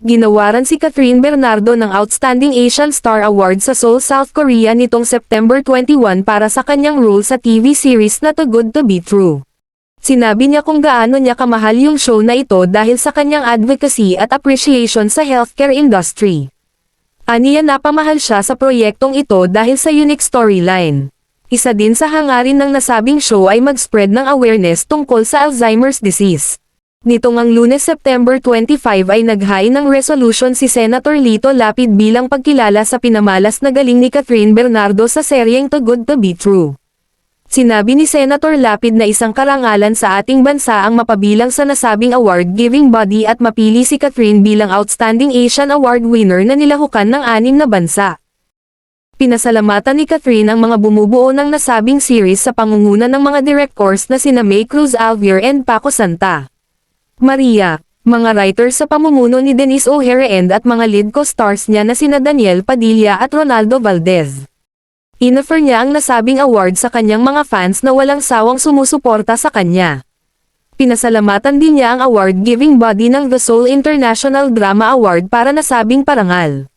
Ginawaran si Catherine Bernardo ng Outstanding Asian Star Award sa Seoul, South Korea nitong September 21 para sa kanyang role sa TV series na Too Good to Be True. Sinabi niya kung gaano niya kamahal yung show na ito dahil sa kanyang advocacy at appreciation sa healthcare industry. Aniya napamahal siya sa proyektong ito dahil sa unique storyline. Isa din sa hangarin ng nasabing show ay mag-spread ng awareness tungkol sa Alzheimer's disease. Nitong ang Lunes September 25 ay naghain ng resolution si Senator Lito Lapid bilang pagkilala sa pinamalas na galing ni Catherine Bernardo sa seryeng Too Good to Be True. Sinabi ni Senator Lapid na isang karangalan sa ating bansa ang mapabilang sa nasabing award-giving body at mapili si Catherine bilang Outstanding Asian Award winner na nilahukan ng 6 na bansa. Pinasalamatan ni Catherine ang mga bumubuo ng nasabing series sa pangunguna ng mga directors na sina May Cruz Alvier and Paco Santa Maria, mga writers sa pamumuno ni Denise O'Hare at mga lead co-stars niya na sina Daniel Padilla at Ronaldo Valdez. Inoffer niya ang nasabing award sa kanyang mga fans na walang sawang sumusuporta sa kanya. Pinasalamatan din niya ang award-giving body ng The Seoul International Drama Award para nasabing parangal.